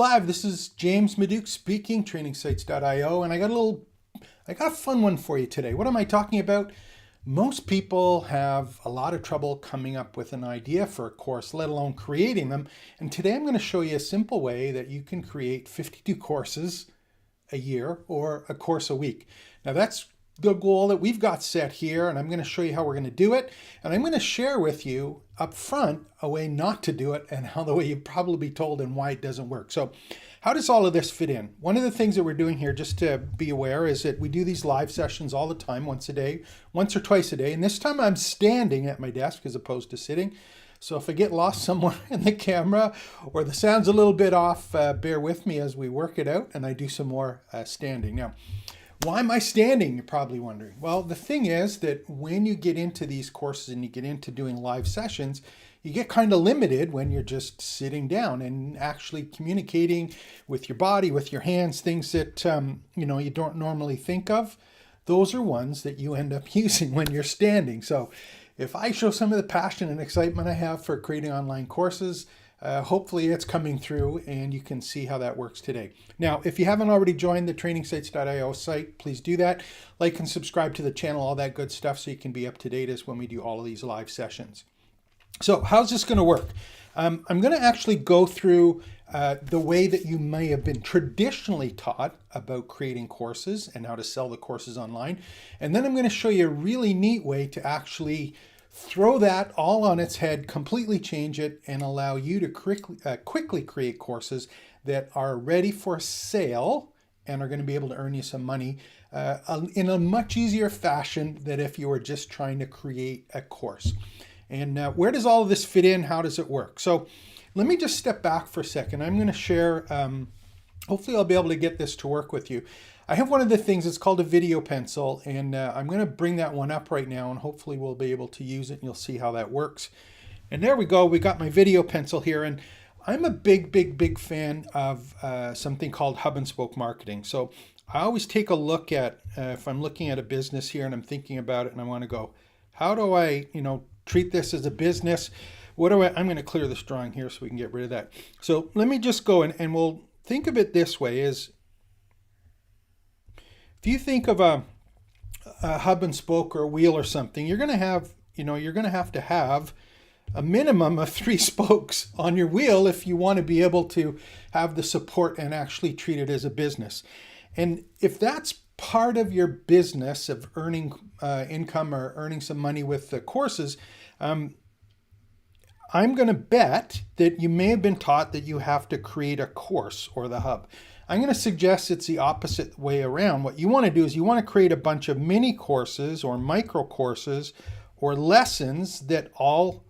live. This is James Maduke speaking, trainingsites.io, and I got a fun one for you today. What am I talking about? Most people have a lot of trouble coming up with an idea for a course, let alone creating them. And today I'm going to show you a simple way that you can create 52 courses a year or a course a week. Now that's the goal that we've got set here, and I'm going to show you how we're going to do it. And I'm going to share with you up front a way not to do it and how the way you've probably be told and why it doesn't work. So how does all of this fit in? One of the things that we're doing here, just to be aware, is that we do these live sessions all the time, once or twice a day. And this time I'm standing at my desk as opposed to sitting. So if I get lost somewhere in the camera or the sound's a little bit off, bear with me as we work it out and I do some more standing. Now, why am I standing? You're probably wondering. Well, the thing is that when you get into these courses and you get into doing live sessions, you get kind of limited when you're just sitting down and actually communicating with your body, with your hands, things that you don't normally think of. Those are ones that you end up using when you're standing. So if I show some of the passion and excitement I have for creating online courses, hopefully it's coming through and you can see how that works today. Now, if you haven't already joined the trainingsites.io site, please do that. Like and subscribe to the channel, all that good stuff, so you can be up to date as when we do all of these live sessions. So how's this going to work? I'm going to actually go through the way that you may have been traditionally taught about creating courses and how to sell the courses online. And then I'm going to show you a really neat way to actually throw that all on its head, completely change it, and allow you to quickly create courses that are ready for sale and are going to be able to earn you some money in a much easier fashion than if you were just trying to create a course. And where does all of this fit in? How does it work? So let me just step back for a second. I'm going to share, hopefully I'll be able to get this to work with you. I have one of the things, it's called a video pencil, and I'm going to bring that one up right now, and hopefully we'll be able to use it and you'll see how that works. And there we go. We got my video pencil here, and I'm a big fan of something called hub and spoke marketing. So I always take a look at, if I'm looking at a business here and I'm thinking about it and I want to go, how do I, treat this as a business? I'm going to clear this drawing here so we can get rid of that. So let me just go and we'll think of it this way: is if you think of a hub and spoke or a wheel or something, you're going to have, to have a minimum of 3 spokes on your wheel if you want to be able to have the support and actually treat it as a business. And if that's part of your business of earning income or earning some money with the courses, I'm going to bet that you may have been taught that you have to create a course or the hub. I'm going to suggest it's the opposite way around. What you want to do is you want to create a bunch of mini courses or micro courses or lessons that all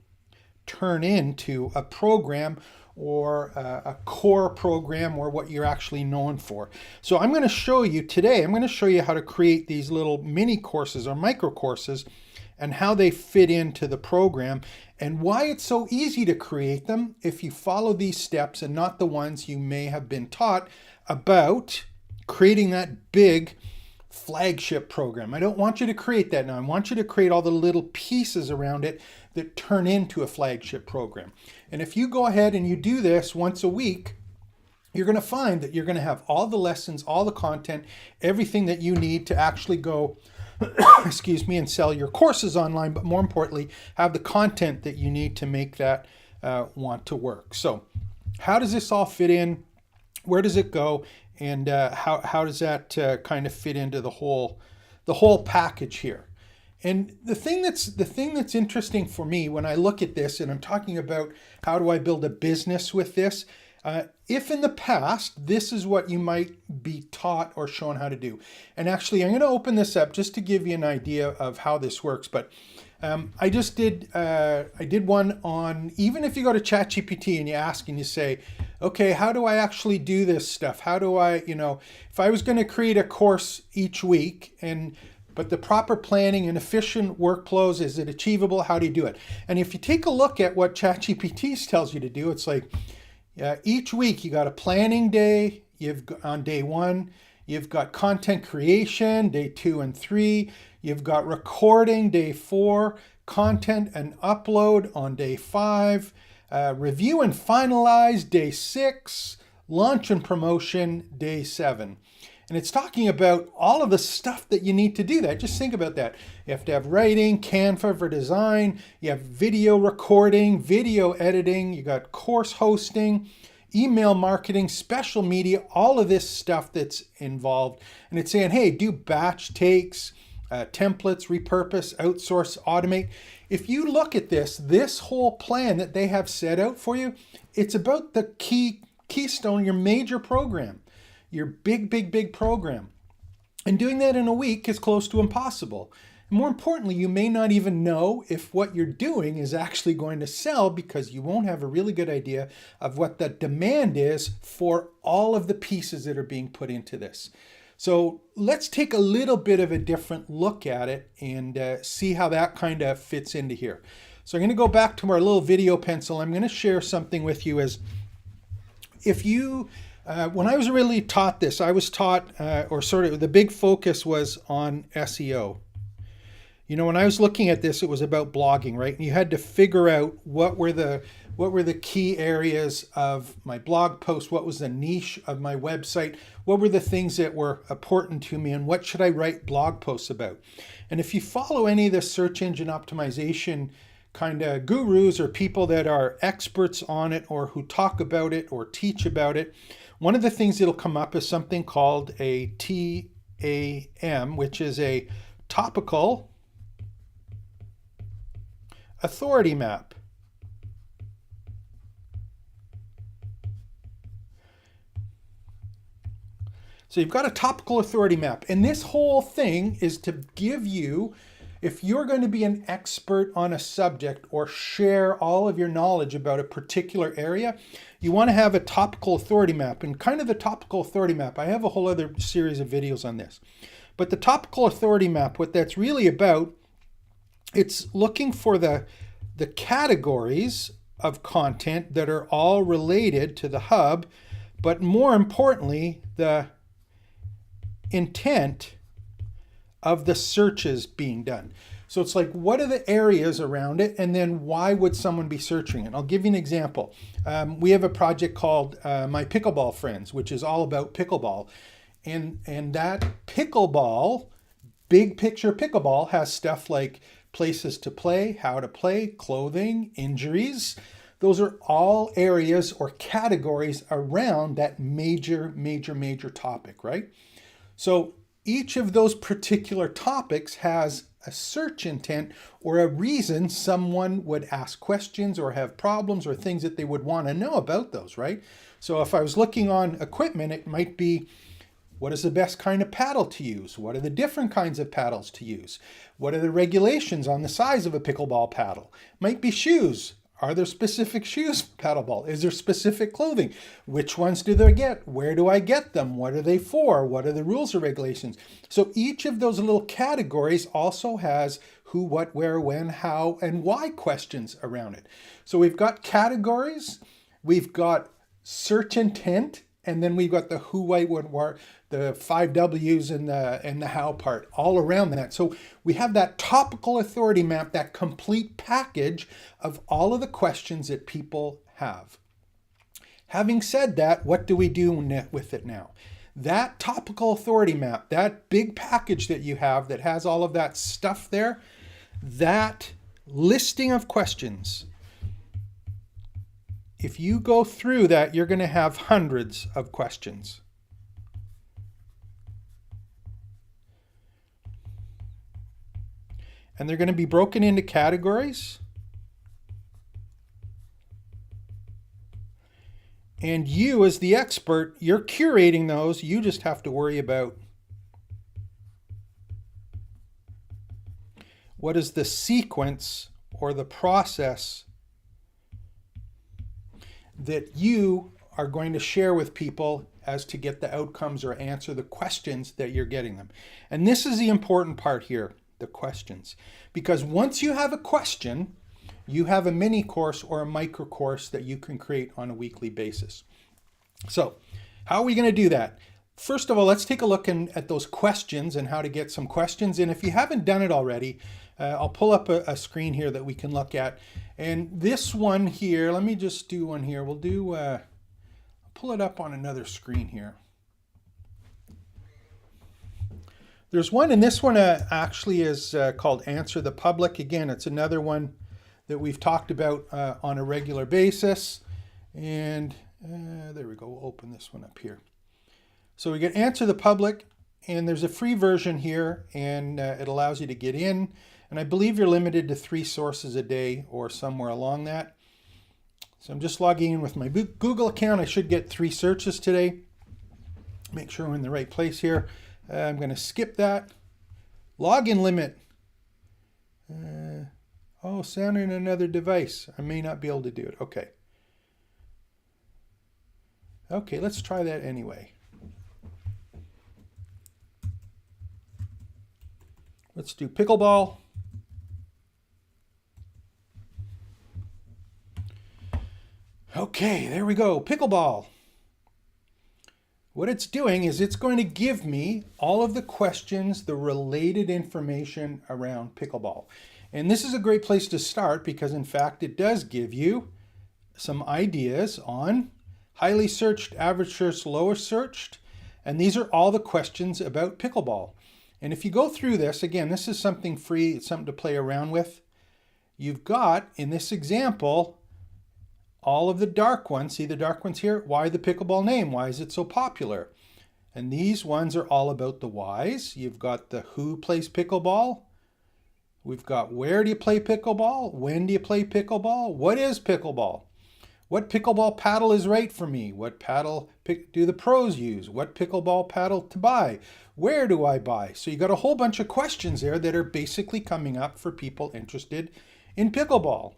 turn into a program or a core program or what you're actually known for. So I'm going to show you today, I'm going to show you how to create these little mini courses or micro courses and how they fit into the program and why it's so easy to create them if you follow these steps and not the ones you may have been taught about creating that big flagship program. I don't want you to create that now. I want you to create all the little pieces around it that turn into a flagship program. And if you go ahead and you do this once a week, you're going to find that you're going to have all the lessons, all the content, everything that you need to actually go, and sell your courses online, but more importantly, have the content that you need to make that want to work. So how does this all fit in? Where does it go? And how does that kind of fit into the whole package here? And the thing that's interesting for me when I look at this and I'm talking about how do I build a business with this, if in the past this is what you might be taught or shown how to do. And actually I'm going to open this up just to give you an idea of how this works. But I did one on, even if you go to ChatGPT and you ask and you say, okay, how do I actually do this stuff? How do I, if I was going to create a course each week but the proper planning and efficient workflows, is it achievable? How do you do it? And if you take a look at what ChatGPT tells you to do, it's like each week you got a planning day. On day 1, you've got content creation, day 2 and 3. You've got recording, day 4, content and upload on day 5, review and finalize, day 6, Launch and Promotion Day 7. And it's talking about all of the stuff that you need to do that. Just think about that. You have to have writing, Canva for design, you have video recording, video editing, you got course hosting, email marketing, special media, all of this stuff that's involved. And it's saying, hey, do batch takes, templates, repurpose, outsource, automate. If you look at this whole plan that they have set out for you, it's about the keystone, your major program, your big program. And doing that in a week is close to impossible. And more importantly, you may not even know if what you're doing is actually going to sell because you won't have a really good idea of what the demand is for all of the pieces that are being put into this. So let's take a little bit of a different look at it and see how that kind of fits into here. So I'm going to go back to our little video pencil. I'm going to share something with you as if you, when I was really taught this, I was taught, or sort of the big focus was on SEO. You know, when I was looking at this, it was about blogging, right? And you had to figure out what were the key areas of my blog post, what was the niche of my website, what were the things that were important to me, and what should I write blog posts about. And if you follow any of the search engine optimization kind of gurus or people that are experts on it or who talk about it or teach about it, one of the things that'll come up is something called a TAM, which is a topical authority map. So you've got a topical authority map, and this whole thing is to give you, if you're going to be an expert on a subject or share all of your knowledge about a particular area, you want to have a topical authority map. And kind of the topical authority map, I have a whole other series of videos on this. But the topical authority map, what that's really about, it's looking for the categories of content that are all related to the hub, but more importantly, the intent of the searches being done. So it's like, what are the areas around it? And then why would someone be searching it? I'll give you an example. We have a project called My Pickleball Friends, which is all about pickleball. And that pickleball, big picture pickleball, has stuff like places to play, how to play, clothing, injuries. Those are all areas or categories around that major topic, right? So each of those particular topics has a search intent or a reason someone would ask questions or have problems or things that they would want to know about those, right? So if I was looking on equipment, it might be, what is the best kind of paddle to use? What are the different kinds of paddles to use? What are the regulations on the size of a pickleball paddle? Might be shoes. Are there specific shoes for paddleball? Is there specific clothing? Which ones do they get? Where do I get them? What are they for? What are the rules or regulations? So each of those little categories also has who, what, where, when, how, and why questions around it. So we've got categories, we've got search intent, and then we've got the who, why, when, where, the 5 W's and the how part all around that. So we have that topical authority map, that complete package of all of the questions that people have. Having said that, what do we do with it now? That topical authority map, that big package that you have that has all of that stuff there, that listing of questions, if you go through that, you're going to have hundreds of questions. And they're going to be broken into categories. And you, as the expert, you're curating those. You just have to worry about what is the sequence or the process that you are going to share with people as to get the outcomes or answer the questions that you're getting them. And this is the important part here, the questions. Because once you have a question, you have a mini course or a micro course that you can create on a weekly basis. So how are we going to do that? First of all, let's take a look at those questions and how to get some questions. And if you haven't done it already, I'll pull up a screen here that we can look at. And this one here, let me just do one here. We'll do, I'll pull it up on another screen here. There's one, and this one actually is called Answer the Public. Again, it's another one that we've talked about on a regular basis. And there we go, we'll open this one up here. So we get Answer the Public, and there's a free version here, and it allows you to get in. And I believe you're limited to 3 sources a day or somewhere along that. So I'm just logging in with my Google account. I should get 3 searches today. Make sure we're in the right place here. I'm going to skip that. Login limit. Sound in another device. I may not be able to do it. Okay. Okay, let's try that anyway. Let's do pickleball. Okay, there we go. Pickleball. What it's doing is it's going to give me all of the questions, the related information around pickleball. And this is a great place to start because, in fact, it does give you some ideas on highly searched, average searched, lower searched. And these are all the questions about pickleball. And if you go through this, again, this is something free. It's something to play around with. You've got, in this example, all of the dark ones. See the dark ones here? Why the pickleball name? Why is it so popular? And these ones are all about the whys. You've got the who plays pickleball. We've got where do you play pickleball? When do you play pickleball? What is pickleball? What pickleball paddle is right for me? What paddle do the pros use? What pickleball paddle to buy? Where do I buy? So you got a whole bunch of questions there that are basically coming up for people interested in pickleball.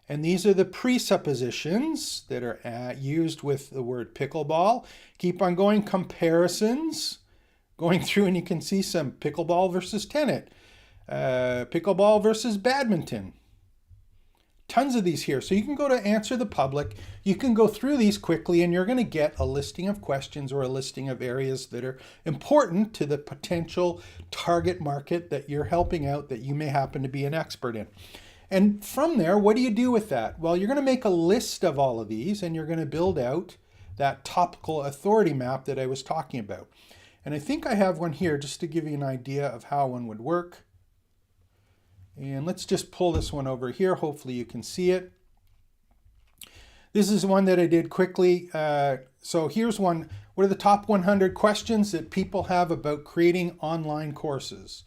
And these are the presuppositions that are used with the word pickleball. Keep on going, comparisons. Going through and you can see some pickleball versus tennis, pickleball versus badminton. Tons of these here. So you can go to Answer the Public. You can go through these quickly and you're going to get a listing of questions or a listing of areas that are important to the potential target market that you're helping out that you may happen to be an expert in. And from there, what do you do with that? Well, you're going to make a list of all of these and you're going to build out that topical authority map that I was talking about. And I think I have one here just to give you an idea of how one would work. And let's just pull this one over here. Hopefully you can see it. This is one that I did quickly. So here's one. What are the top 100 questions that people have about creating online courses?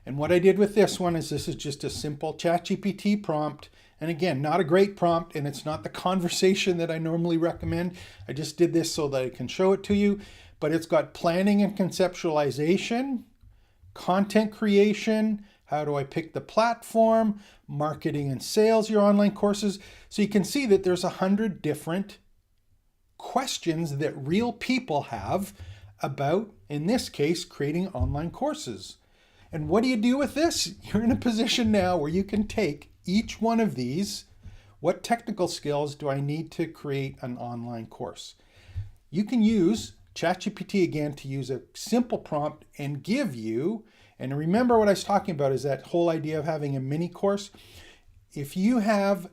And what I did with this one is this is just a simple ChatGPT prompt. And again, not a great prompt, and it's not the conversation that I normally recommend. I just did this so that I can show it to you. But it's got planning and conceptualization, content creation, how do I pick the platform, marketing and sales, your online courses. So you can see that there's 100 different questions that real people have about, in this case, creating online courses. And what do you do with this? You're in a position now where you can take each one of these. What technical skills do I need to create an online course? You can use ChatGPT again to use a simple prompt and give you, and remember what I was talking about is that whole idea of having a mini course. If you have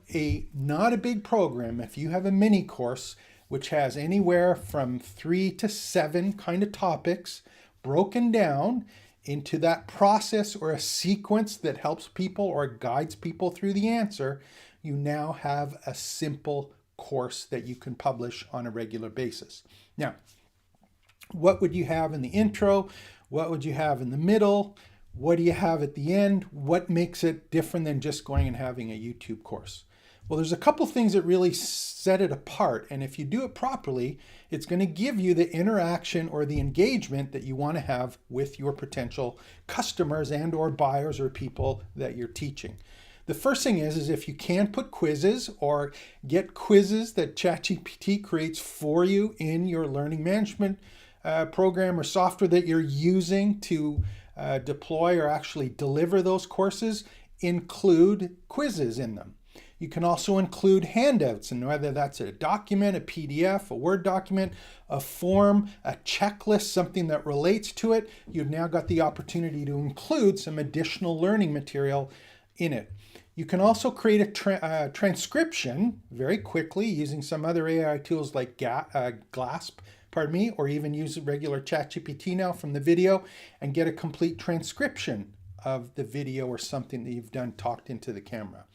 not a big program, if you have a mini course, which has anywhere from 3 to 7 kind of topics broken down into that process or a sequence that helps people or guides people through the answer, you now have a simple course that you can publish on a regular basis. Now, what would you have in the intro? What would you have in the middle? What do you have at the end? What makes it different than just going and having a YouTube course? Well, there's a couple things that really set it apart. And if you do it properly, it's going to give you the interaction or the engagement that you want to have with your potential customers and or buyers or people that you're teaching. The first thing is if you can put quizzes or get quizzes that ChatGPT creates for you in your learning management program or software that you're using to deploy or actually deliver those courses, include quizzes in them. You can also include handouts, and whether that's a document, a PDF, a Word document, a form, a checklist, something that relates to it, you've now got the opportunity to include some additional learning material in it. You can also create a transcription very quickly using some other AI tools like GLASP, or even use regular ChatGPT now from the video and get a complete transcription of the video or something that you've done talked into the camera.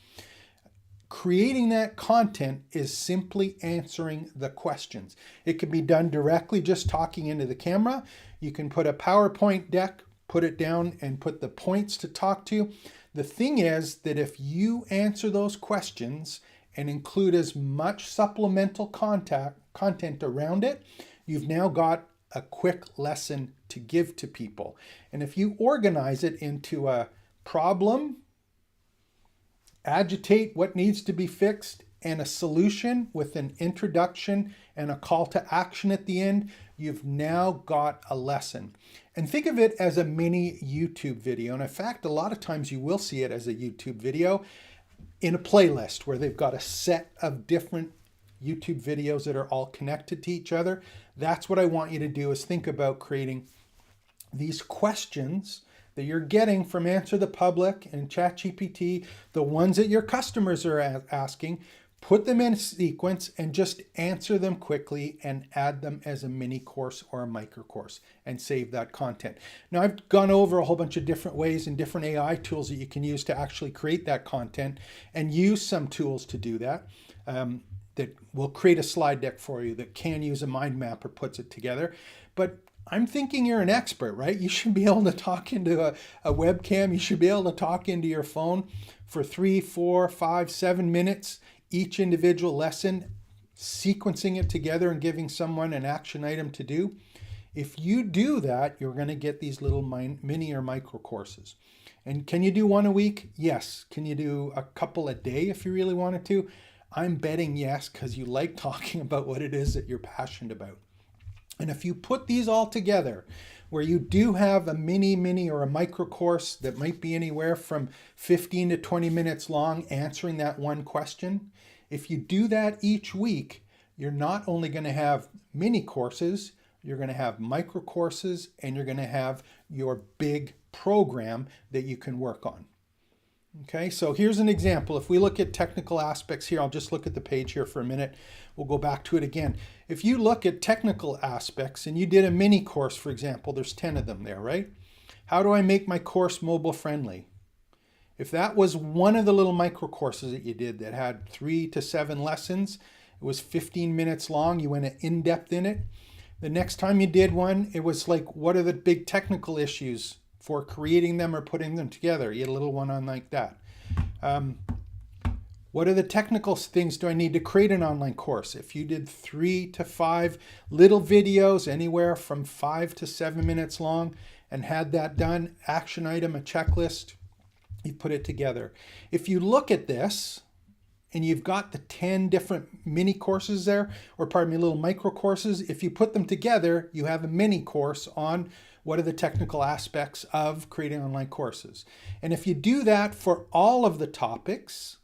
Creating that content is simply answering the questions. It can be done directly just talking into the camera. You can put a PowerPoint deck, put it down and put the points to talk to. The thing is that if you answer those questions and include as much supplemental content around it, you've now got a quick lesson to give to people. And if you organize it into a problem, agitate what needs to be fixed, and a solution with an introduction and a call to action at the end, you've now got a lesson. And think of it as a mini YouTube video. And in fact, a lot of times you will see it as a YouTube video in a playlist where they've got a set of different YouTube videos that are all connected to each other. That's what I want you to do, is think about creating these questions that you're getting from Answer the Public and ChatGPT, the ones that your customers are asking, put them in a sequence and just answer them quickly and add them as a mini course or a micro course and save that content. Now, I've gone over a whole bunch of different ways and different AI tools that you can use to actually create that content, and use some tools to do that. That will create a slide deck for you that can use a mind map or puts it together. But I'm thinking you're an expert, right? You should be able to talk into a webcam. You should be able to talk into your phone for 3, 4, 5, 7 minutes, each individual lesson, sequencing it together and giving someone an action item to do. If you do that, you're going to get these little mini or micro courses. And can you do one a week? Yes. Can you do a couple a day if you really wanted to? I'm betting yes, because you like talking about what it is that you're passionate about. And if you put these all together, where you do have a mini or a micro course that might be anywhere from 15 to 20 minutes long, answering that one question, if you do that each week, you're not only going to have mini courses, you're going to have micro courses, and you're going to have your big program that you can work on. Okay, so here's an example. If we look at technical aspects here, I'll just look at the page here for a minute. We'll go back to it again. If you look at technical aspects and you did a mini course, for example, there's 10 of them there, right? How do I make my course mobile friendly? If that was one of the little micro courses that you did that had 3 to 7 lessons, it was 15 minutes long, you went in depth in it. The next time you did one, it was like, what are the big technical issues for creating them or putting them together? You had a little one on like that. What are the technical things do I need to create an online course? If you did 3 to 5 little videos, anywhere from 5 to 7 minutes long, and had that done, action item, a checklist, you put it together. If you look at this and you've got the 10 different mini courses there, or pardon me, little micro courses, if you put them together, you have a mini course on what are the technical aspects of creating online courses. And if you do that for all of the topics,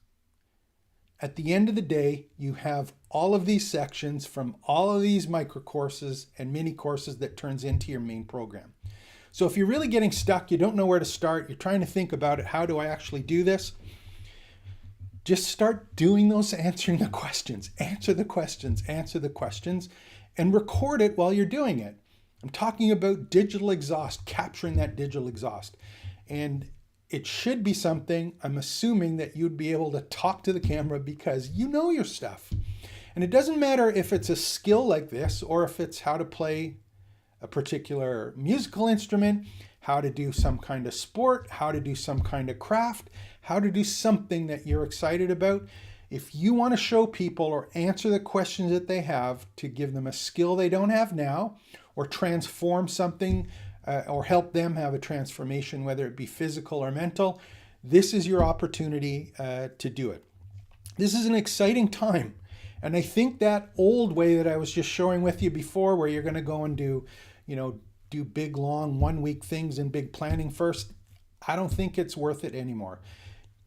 at the end of the day, you have all of these sections from all of these micro courses and mini courses that turns into your main program. So if you're really getting stuck, you don't know where to start, you're trying to think about it, how do I actually do this? Just start doing those, answering the questions. Answer the questions, and record it while you're doing it. I'm talking about digital exhaust, capturing that digital exhaust. And it should be something, I'm assuming, that you'd be able to talk to the camera because you know your stuff. And it doesn't matter if it's a skill like this or if it's how to play a particular musical instrument, how to do some kind of sport, how to do some kind of craft, how to do something that you're excited about. If you want to show people or answer the questions that they have to give them a skill they don't have now, or transform something or help them have a transformation, whether it be physical or mental, this is your opportunity to do it. This is an exciting time. And I think that old way that I was just showing with you before, where you're going to go and do big, long 1-week things and big planning first, I don't think it's worth it anymore.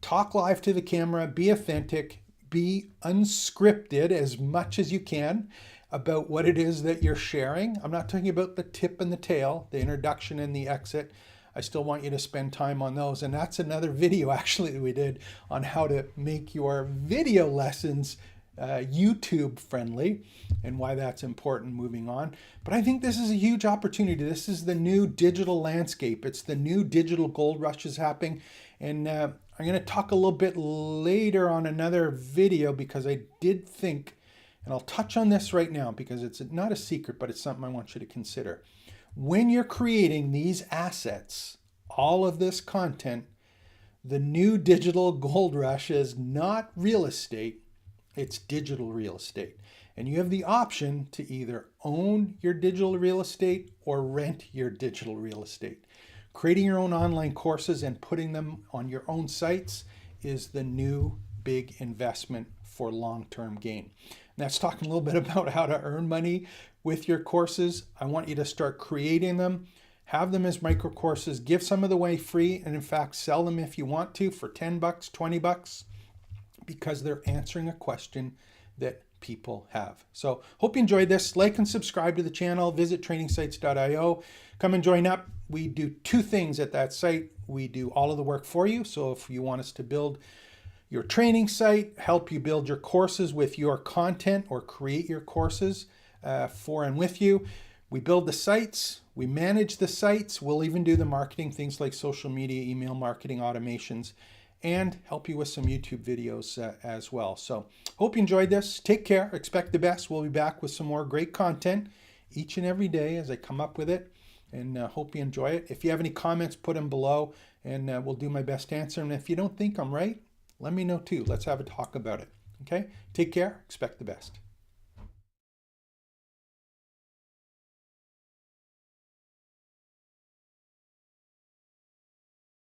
Talk live to the camera, be authentic, be unscripted as much as you can about what it is that you're sharing. I'm not talking about the tip and the tail, the introduction and the exit. I still want you to spend time on those. And that's another video actually that we did on how to make your video lessons YouTube friendly and why that's important moving on. But I think this is a huge opportunity. This is the new digital landscape. It's the new digital gold rush is happening. And I'm going to talk a little bit later on another video because I did think, and I'll touch on this right now because it's not a secret, but it's something I want you to consider. When you're creating these assets, all of this content, the new digital gold rush is not real estate. It's digital real estate. And you have the option to either own your digital real estate or rent your digital real estate. Creating your own online courses and putting them on your own sites is the new big investment for long-term gain. And that's talking a little bit about how to earn money with your courses. I want you to start creating them, have them as micro courses, give some of the way free, and in fact, sell them if you want to for $10, $20. Because they're answering a question that people have. So hope you enjoyed this. Like and subscribe to the channel. Visit trainingsites.io. Come and join up. We do two things at that site. We do all of the work for you. So if you want us to build your training site, help you build your courses with your content or create your courses for and with you, we build the sites, we manage the sites, we'll even do the marketing, things like social media, email marketing, automations, and help you with some YouTube videos as well. So hope you enjoyed this. Take care. Expect the best. We'll be back with some more great content each and every day as I come up with it, and hope you enjoy it. If you have any comments, put them below, and we'll do my best to answer. And if you don't think I'm right, let me know too. Let's have a talk about it. Okay? Take care. Expect the best.